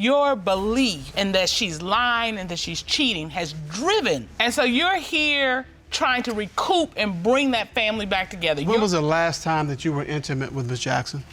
your belief in that she's lying and that she's cheating has driven. And so you're here trying to recoup and bring that family back together. When was the last time that you were intimate with Ms. Jackson?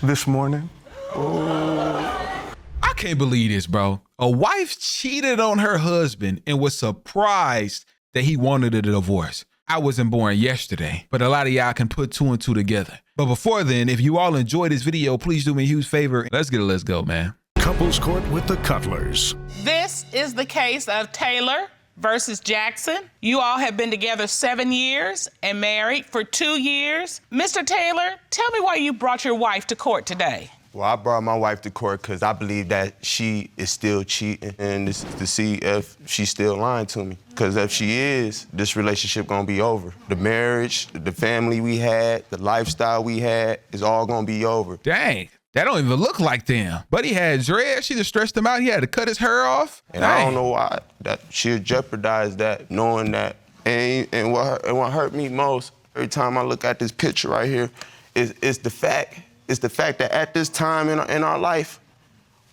This morning. I can't believe this, bro. A wife cheated on her husband and was surprised that he wanted a divorce. I wasn't born yesterday, but a lot of y'all can put two and two together. But before then, if you all enjoyed this video, please do me a huge favor. Let's go, man. Couples Court with the Cutlers. This is the case of Taylor versus Jackson. You all have been together 7 years and married for 2 years. Mr. Taylor, tell me why you brought your wife to court today. Well, I brought my wife to court because I believe that she is still cheating, and this is to see if she's still lying to me. Because if she is, this relationship gonna be over. The marriage, the family we had, the lifestyle we had is all gonna be over. Dang, that don't even look like them. Buddy had dreads, she just stressed him out. He had to cut his hair off. And I don't know why that she'll jeopardize that, knowing that. And what hurt me most, every time I look at this picture right here, is the fact. It's the fact that at this time in our life,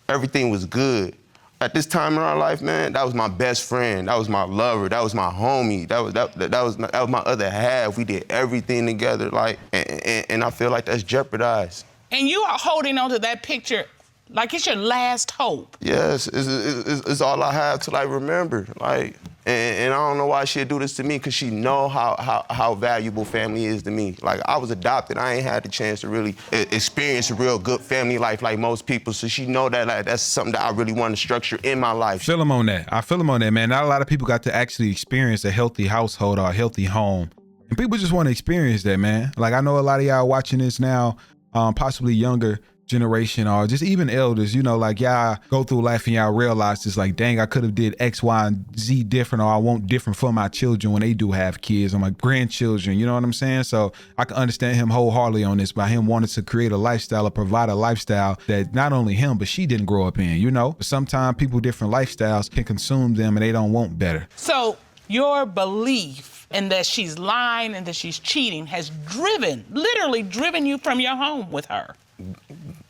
everything was good. At this time in our life, man, that was my best friend. That was my lover. That was my homie. That was my other half. We did everything together, like, and I feel like that's jeopardized. And you are holding on to that picture like it's your last hope. Yes, it's all I have to like remember, like. And I don't know why she'd do this to me, because she know how valuable family is to me. Like, I was adopted. I ain't had the chance to really experience a real good family life like most people. So she know that like, that's something that I really want to structure in my life. Feel him on that. I feel him on that, man. Not a lot of people got to actually experience a healthy household or a healthy home. And people just want to experience that, man. Like, I know a lot of y'all watching this now, possibly younger generation or just even elders, you know, like y'all go through life and y'all realize it's like, dang, I could have did X, Y, and Z different, or I want different for my children when they do have kids or my grandchildren, you know what I'm saying? So I can understand him wholeheartedly on this, by him wanting to create a lifestyle or provide a lifestyle that not only him, but she didn't grow up in, you know? But sometimes people, different lifestyles can consume them and they don't want better. So your belief in that she's lying and that she's cheating has literally driven you from your home with her.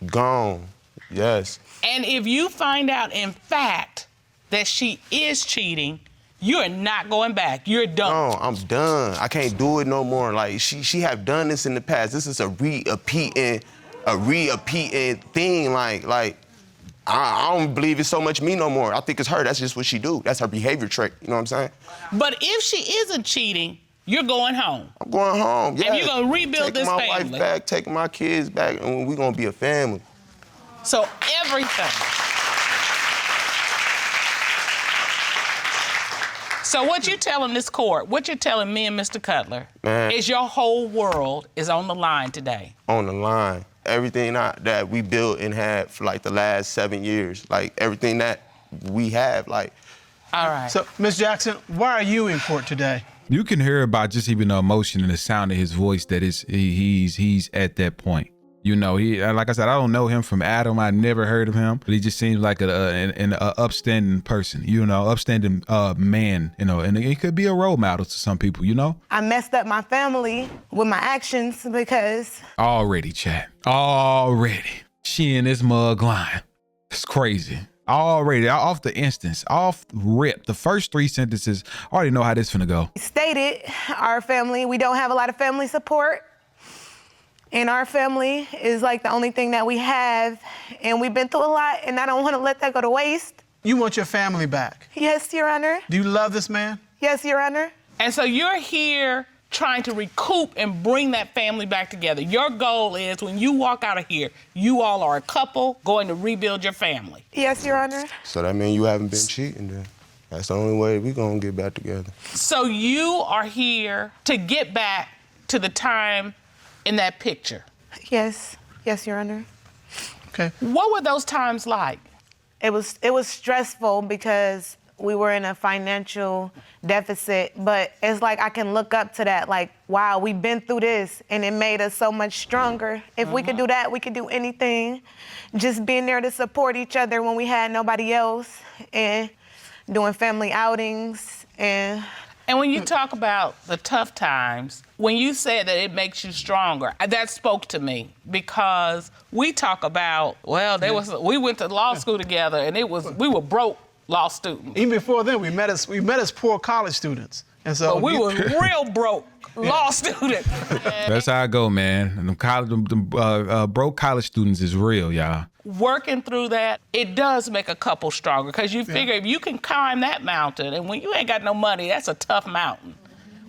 Gone, yes. And if you find out, in fact, that she is cheating, you are not going back. You're done. No, I'm done. I can't do it no more. Like, she have done this in the past. This is a repeating thing. Like I don't believe it's so much me no more. I think it's her. That's just what she do. That's her behavior trait. You know what I'm saying? But if she isn't cheating, you're going home. I'm going home, yeah. And you're going to rebuild this family. Taking my wife back, taking my kids back, and we're going to be a family. So everything. So what you're telling this court, what you're telling me and Mr. Cutler, is your whole world is on the line today. On the line. Everything that we built and had for like the last 7 years, like everything that we have, like. All right. So, Ms. Jackson, why are you in court today? You can hear about just even the emotion and the sound of his voice that he's at that point. You know, like I said, I don't know him from Adam. I never heard of him, but he just seems like an upstanding person, you know, upstanding man, you know, and he could be a role model to some people, you know? I messed up my family with my actions because... Already, chat. Already. She and this mug lying. It's crazy. Already, off the instance, off rip, the first 3 sentences, I already know how this finna go. Stated, our family, we don't have a lot of family support. And our family is like the only thing that we have. And we've been through a lot, and I don't want to let that go to waste. You want your family back? Yes, Your Honor. Do you love this man? Yes, Your Honor. And so you're here trying to recoup and bring that family back together. Your goal is, when you walk out of here, you all are a couple going to rebuild your family. Yes, Your Honor. So that means you haven't been cheating then. That's the only way we're gonna get back together. So you are here to get back to the time in that picture. Yes. Yes, Your Honor. Okay. What were those times like? It was stressful because we were in a financial deficit, but it's like I can look up to that, like, wow, we've been through this, and it made us so much stronger. If we could do that, we could do anything. Just being there to support each other when we had nobody else, and doing family outings, and And when you talk about the tough times, when you said that it makes you stronger, that spoke to me because we talk about, well, we went to law school together and we were broke law students. Even before then, we met as poor college students. And so But we were real broke law students. That's how I go, man. And them broke college students is real, y'all. Working through that, it does make a couple stronger because you figure if you can climb that mountain, and when you ain't got no money, that's a tough mountain.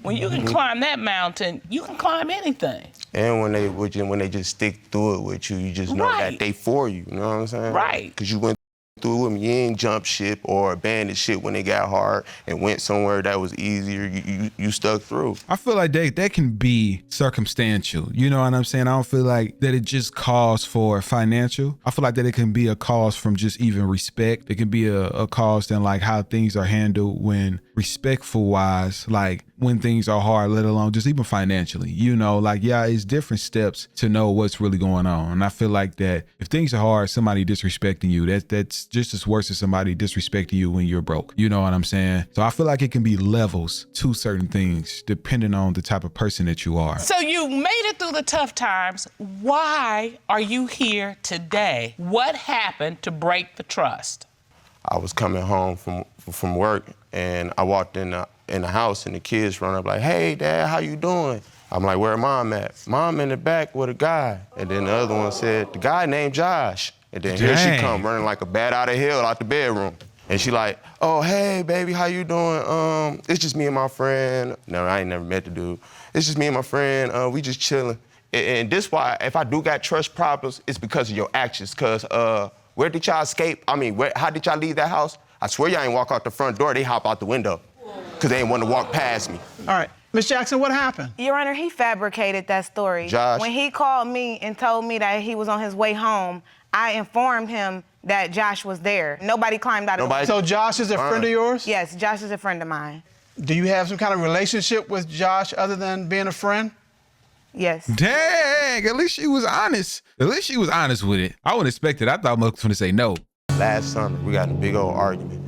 When you can climb that mountain, you can climb anything. And when they just stick through it with you, you just know that they for you. You know what I'm saying? Right. Because you went through them, you ain't jump ship or abandoned shit when it got hard and went somewhere that was easier. You stuck through. I feel like that can be circumstantial. You know what I'm saying? I don't feel like that it just calls for financial. I feel like that it can be a cause from just even respect. It can be a cause in like how things are handled when respectful wise, like when things are hard, let alone just even financially. You know, like, yeah, it's different steps to know what's really going on. And I feel like that if things are hard, somebody disrespecting you, that's just as worse as somebody disrespecting you when you're broke. You know what I'm saying? So I feel like it can be levels to certain things depending on the type of person that you are. So you made it through the tough times. Why are you here today? What happened to break the trust? I was coming home from work and I walked in the house and the kids run up like, "Hey, Dad, how you doing?" I'm like, "Where Mom at?" "Mom in the back with a guy." And then the other one said, "The guy named Josh." And then here she come running like a bat out of hell out the bedroom. And she like, "Oh, hey, baby, how you doing? It's just me and my friend." No, I ain't never met the dude. "It's just me and my friend. We just chilling." And this why, if I do got trust problems, it's because of your actions. Cause where did y'all escape? I mean, how did y'all leave that house? I swear y'all ain't walk out the front door. They hop out the window. Cause they ain't want to walk past me. All right, Ms. Jackson, what happened? Your Honor, he fabricated that story. Josh. When he called me and told me that he was on his way home, I informed him that Josh was there. Nobody climbed out of the window. So Josh is a friend of yours? Yes, Josh is a friend of mine. Do you have some kind of relationship with Josh other than being a friend? Yes. Dang, at least she was honest. At least she was honest with it. I wouldn't expect it. I thought Mo was going to say no. Last summer, we got in a big old argument.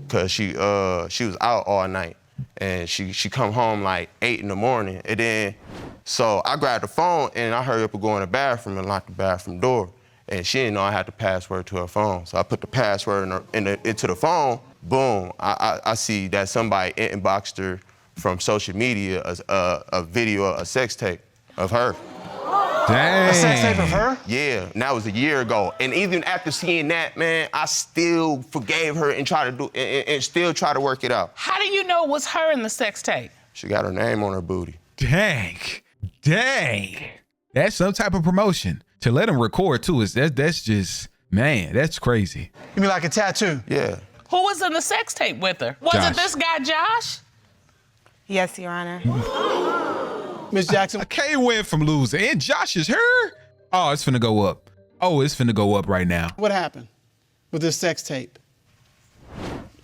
Cause she was out all night. And she come home like 8 in the morning. And then, so I grabbed the phone and I hurried up and go in the bathroom and locked the bathroom door. And she didn't know I had the password to her phone. So I put the password into the phone. Boom, I see that somebody inboxed her from social media a video, a sex tape of her. Dang. A sex tape of her? Yeah, and that was a year ago. And even after seeing that, man, I still forgave her and still try to work it out. How do you know it was her in the sex tape? She got her name on her booty. Dang. That's some type of promotion. To let him record too, that's just, man, that's crazy. You mean like a tattoo? Yeah. Who was in the sex tape with her? Was Josh. it this guy, Josh? Yes, Your Honor. Ms. Jackson, I can't win from losing. And Josh is her? Oh, it's finna go up. Oh, it's finna go up right now. what happened with this sex tape?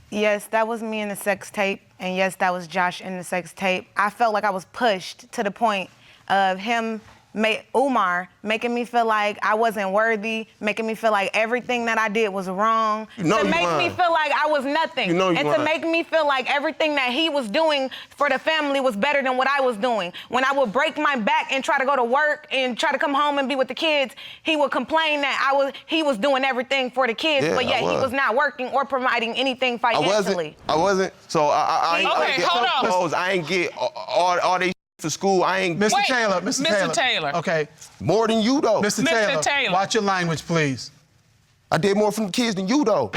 Yes, that was me in the sex tape, and yes, that was Josh in the sex tape. I felt like I was pushed to the point of him, Umar, making me feel like I wasn't worthy, making me feel like everything that I did was wrong, You know to you make me lying. feel like I was nothing, You know you and to lying. make me feel like everything that he was doing for the family was better than what I was doing. When I would break my back and try to go to work and try to come home and be with the kids, he would complain that he was doing everything for the kids, Yeah, but yet I he was. was not working or providing anything financially. I wasn't. So I ain't Okay, get hold on. clothes. I ain't get all they for school. I ain't Mr. Wait, Taylor, Mr. Mr. Taylor. Okay, more than you though. Mr. Mr. Taylor. watch your language, please. I did more from the kids than you though.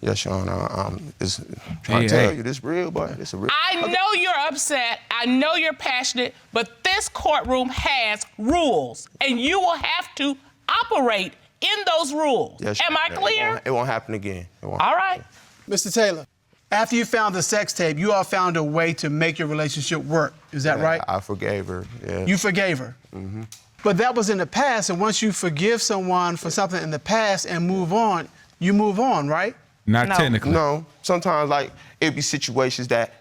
Yes, Sean. I'm trying to tell you, this real, boy. This a real. I know you're upset. I know you're passionate, but this courtroom has rules, and you will have to operate in those rules. Yes, Am I Sean. clear? It won't happen again. It won't. All right. Mr. Taylor, after you found the sex tape, you all found a way to make your relationship work. Is that right? I forgave her. Yeah. You forgave her. Mm-hmm. But that was in the past, and once you forgive someone for something in the past and move on, you move on, right? Not No. technically. No, sometimes like it'd be situations that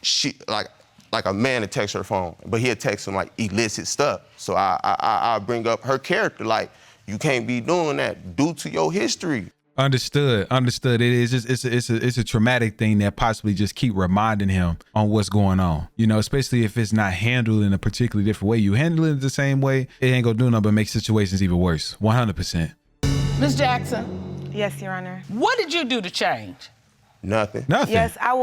she like a man would text her phone, but he'll text him like illicit stuff. So I bring up her character, like you can't be doing that due to your history. Understood. It is just it's a traumatic thing that possibly just keep reminding him on what's going on. You know, especially if it's not handled in a particularly different way. You handle it the same way, it ain't gonna do nothing but make situations even worse. 100%. Ms. Jackson, Yes, Your Honor. what did you do to change? Nothing. Yes, I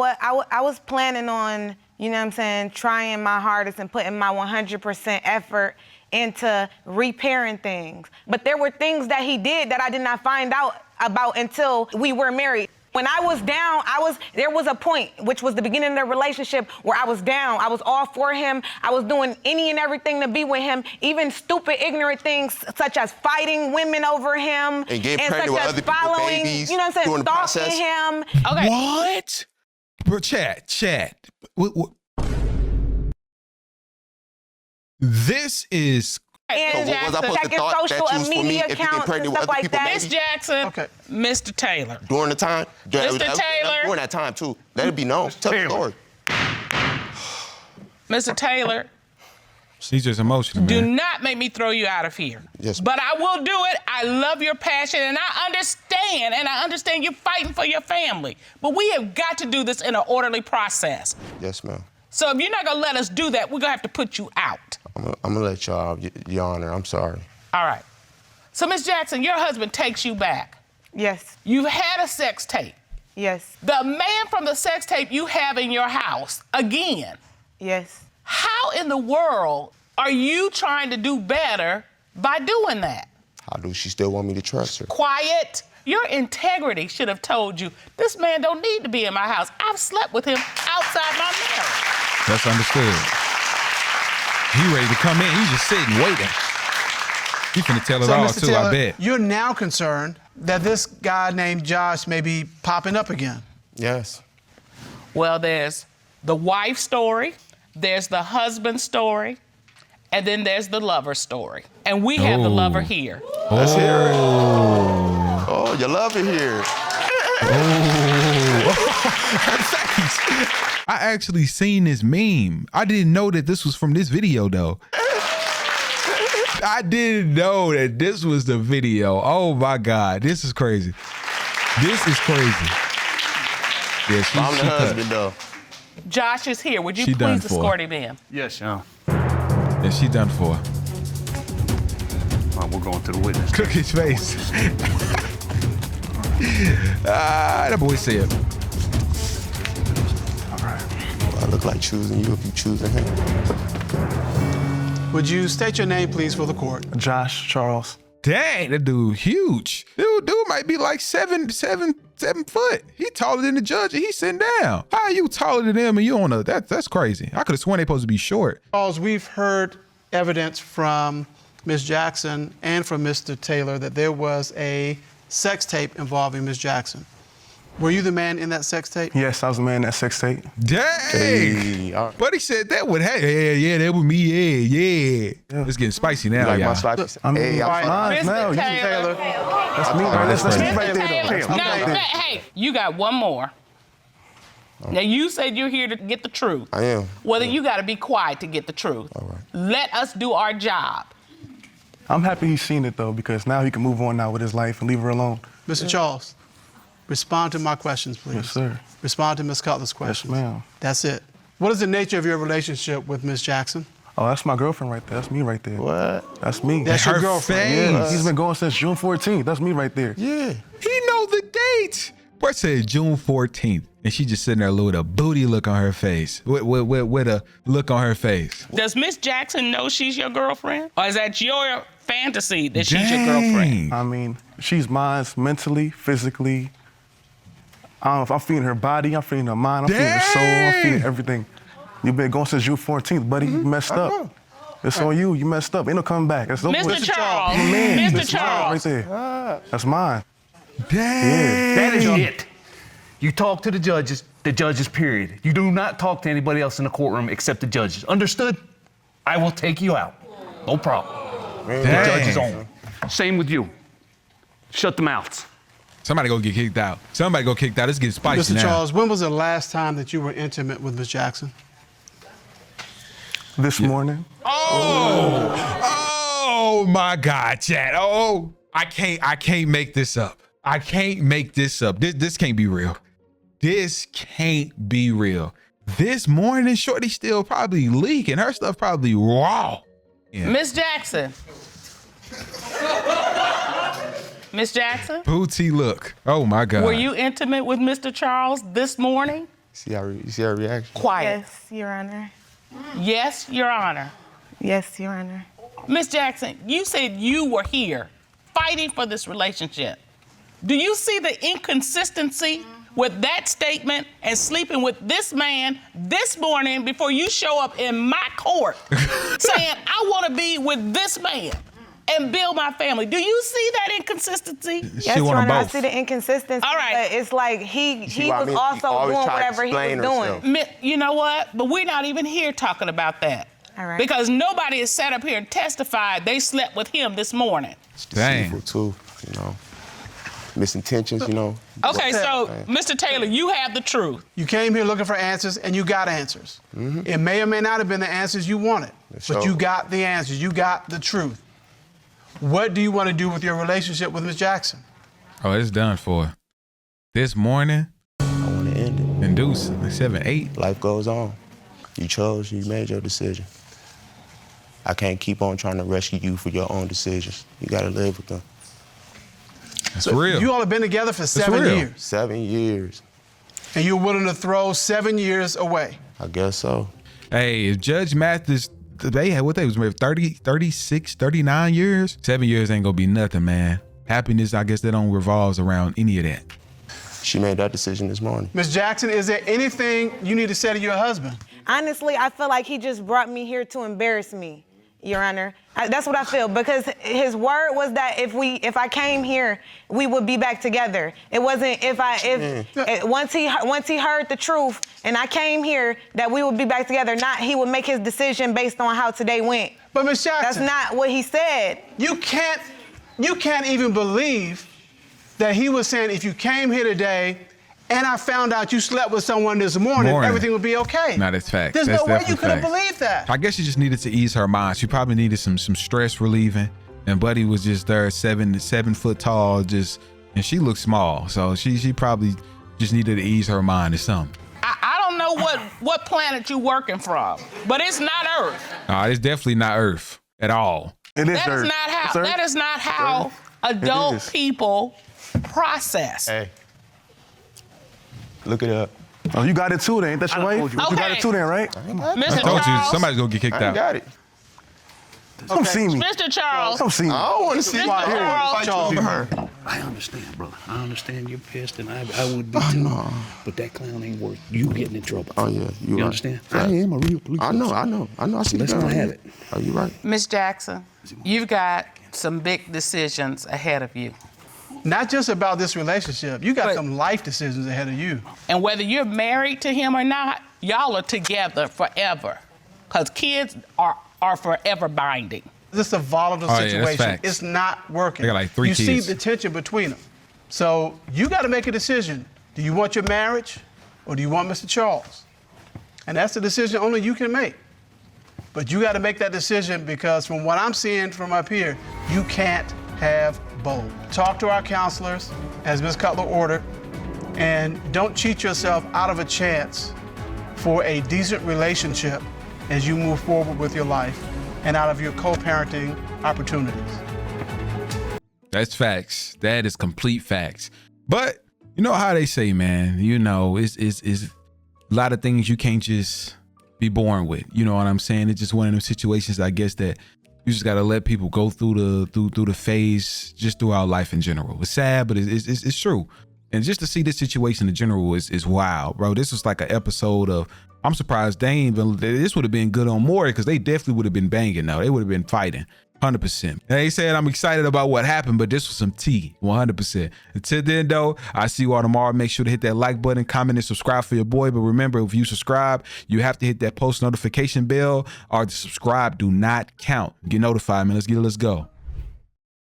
was planning on, you know what I'm saying, trying my hardest and putting my 100% effort into repairing things. But there were things that he did that I did not find out about until we were married. When I was down, there was a point, which was the beginning of the relationship, where I was down. I was all for him. I was doing any and everything to be with him, even stupid, ignorant things such as fighting women over him. And getting such pregnant with as other people's following, babies, you know what I'm doing saying, the process. stalking him. Okay. What? Bro, chat. What? This is And So what was I supposed to checking thought that social you and was for me media if you get accounts and pregnant with stuff other like people's that. Ms. babies? Jackson, Okay. Mr. Taylor. During the time. Mr. Taylor. During that time, too. Let it be known. Tell the story. Mr. Taylor, she's just emotional, do man. not make me throw you out of here. Yes, ma'am. But I will do it. I love your passion, and I understand you're fighting for your family. But we have got to do this in an orderly process. Yes, ma'am. So if you're not gonna let us do that, we're gonna have to put you out. I'm gonna let y'all, Your Honor. I'm sorry. All right. So, Ms. Jackson, your husband takes you back. Yes, You've had a sex tape. yes, The man from the sex tape you have in your house, again. yes. How in the world are you trying to do better by doing that? How do she still want me to trust her? Quiet. Your integrity should have told you, this man don't need to be in my house. I've slept with him outside my marriage. That's understood. He ready to come in. He's just sitting, waiting. He finna tell it So, all, Mr. too, Taylor, I bet. you're now concerned that this guy named Josh may be popping up again. Yes. Well, there's the wife story, there's the husband story, and then there's the lover story. And we have the lover here. Let's hear it. Oh, you love it here. I actually seen this meme. I didn't know that this was from this video, though. I didn't know that this was the video. Oh, my God. This is crazy. This is crazy. Yeah, I'm the she cut. husband, though. Josh is here. Would you She done please for. escort him in? Yes, yeah. Yeah, she done for. We're going to the witness. Look his face. That boy said. I look like choosing you if you choosing him. Would you state your name, please, for the court? Josh Charles. Dang, that dude huge. Dude might be like 7 foot. He taller than the judge and he's sitting down. How are you taller than him and you on a, that's crazy. I could have sworn they supposed to be short. Charles, we've heard evidence from Ms. Jackson and from Mr. Taylor that there was a sex tape involving Ms. Jackson. Were you the man in that sex tape? Yes, I was the man in that sex tape. Dang. Hey, all right. But he said that would have, yeah, that was me, yeah. It's getting spicy now, Like my y'all. spicy. I mean, Hey, I'm fine, Mr. now, you- Taylor. That's me right that's there. That's me right. right there, Taylor, though. no, I'm right there. hey, you got one more. Now, you said you're here to get the truth. I am. Well, then you got to be quiet to get the truth. All right. Let us do our job. I'm happy he's seen it, though, because now he can move on now with his life and leave her alone. Mr. Charles, respond to my questions, please. Yes, sir. Respond to Ms. Cutler's questions. ma'am. That's it. What is the nature of your relationship with Ms. Jackson? Oh, that's my girlfriend right there. That's me right there. What? That's me. That's your Her girlfriend. face. Yeah, he's been going since June 14th. That's me right there. Yeah. He know the date. Boy said June 14th, and she just sitting there with a booty look on her face, with a look on her face. Does Miss Jackson know she's your girlfriend? Or is that your fantasy that she's your girlfriend? Dang. I mean, she's mine mentally, physically. I don't know if I'm feeding her body, I'm feeding her mind, I'm feeding her soul, I'm feeding everything. You've been going since June 14th, buddy. You messed up. It's on you. You messed up. Ain't no coming back. That's no Mr. Charles, I'm a man. Mr. That's mine Charles. right there. That's mine. Dang. That is it. You talk to the judges, period. You do not talk to anybody else in the courtroom except the judges. Understood? I will take you out. No problem. The judge is on. Same with you. Shut the mouths. Somebody go get kicked out. Somebody go kicked out. It's getting spicy Mr. now. Charles, when was the last time that you were intimate with Ms. Jackson? This morning. Oh my God, Chad. Oh, I can't make this up. I can't make this up. This can't be real. This can't be real. This morning, Shorty still probably leaking. Her stuff probably raw. Yeah. Miss Jackson. Miss Jackson? Booty look. Oh my God. Were you intimate with Mr. Charles this morning? You see her reaction? Quiet. Yes, Your Honor. Yes, Your Honor. Yes, Your Honor. Miss Jackson, you said you were here fighting for this relationship. Do you see the inconsistency with that statement and sleeping with this man this morning before you show up in my court saying, I want to be with this man and build my family? Do you see that inconsistency? Yes, Your Honor, I see the inconsistency. All right. But it's like he was He also always doing tried to whatever he was explain doing. himself. You know what? But we're not even here talking about that. All right. Because nobody has sat up here and testified they slept with him this morning. It's deceitful too, you know. Misintentions, you know. Okay, so Mr. Taylor, you have the truth. You came here looking for answers, and you got answers. It may or may not have been the answers you wanted, but you got the answers. You got the truth. What do you want to do with your relationship with Ms. Jackson? Oh, it's done for. This morning, I want to end it. induce like 7, 8. Life goes on. You made your decision. I can't keep on trying to rescue you for your own decisions. You got to live with them. That's real. You all have been together for 7 real. years. 7 years. And you're willing to throw 7 years away. I guess so. Hey, if Judge Mathis, they had what they was married 30, 36, 39 years. 7 years ain't gonna be nothing, man. Happiness, I guess that don't revolves around any of that. She made that decision this morning. Ms. Jackson, is there anything you need to say to your husband? Honestly, I feel like he just brought me here to embarrass me, Your Honor. That's what I feel, because his word was that if I came here, we would be back together. It wasn't once he heard the truth and I came here that we would be back together. Not he would make his decision based on how today went. But Ms. Jackson, that's not what he said. You can't even believe that he was saying if you came here today and I found out you slept with someone this morning, everything would be okay. No, that's facts. There's That's no way definitely you could have facts. believed that. I guess she just needed to ease her mind. She probably needed some stress relieving. And Buddy was just there, 7 foot tall, and she looked small. So she probably just needed to ease her mind or something. I don't know what planet you working from, but it's not Earth. It's definitely not Earth at all. It is That is Earth. not how. It's Earth. That is not how It adult is. people process. Hey. Look it up. Oh, you got it too then. That's your wife? You got Okay. it too then, right? Mr. I told you, Charles, somebody's gonna get kicked I ain't out. got it. Come see me. Mr. Charles, Come see me. I don't want to see Mr. my Charles. fight you over her. I understand, brother. I understand you're pissed, and I would be too. But that clown ain't worth you getting in trouble. Oh, yeah. You right. understand? Yeah. I am a real police I know. officer. I see Let's that. not have it. Oh, you right. Miss Jackson, you've got some big decisions ahead of you. Not just about this relationship. You got But- some life decisions ahead of you. And whether you're married to him or not, y'all are together forever. Because kids are forever binding. This is a volatile Oh, yeah, that's situation. facts. It's not working. They got like 3 you kids. see the tension between them. So you got to make a decision. Do you want your marriage or do you want Mr. Charles? And that's a decision only you can make. But you got to make that decision because from what I'm seeing from up here, you can't have both. Talk to our counselors, as Ms. Cutler ordered, and don't cheat yourself out of a chance for a decent relationship as you move forward with your life and out of your co-parenting opportunities. That's facts. That is complete facts. But you know how they say, man, you know, it's a lot of things you can't just be born with. You know what I'm saying? It's just one of them situations, I guess, that you just gotta let people go through the phase just throughout life in general. It's sad, but it's true. And just to see this situation in general is wild, bro. This was like an episode of, I'm surprised they ain't even, this would have been good on more because they definitely would have been banging now. They would have been fighting. 100%. They said I'm excited about what happened, but this was some tea, 100%. Until then, though, I see you all tomorrow. Make sure to hit that like button, comment, and subscribe for your boy. But remember, if you subscribe, you have to hit that post notification bell, or the subscribe do not count. Get notified, man. Let's go.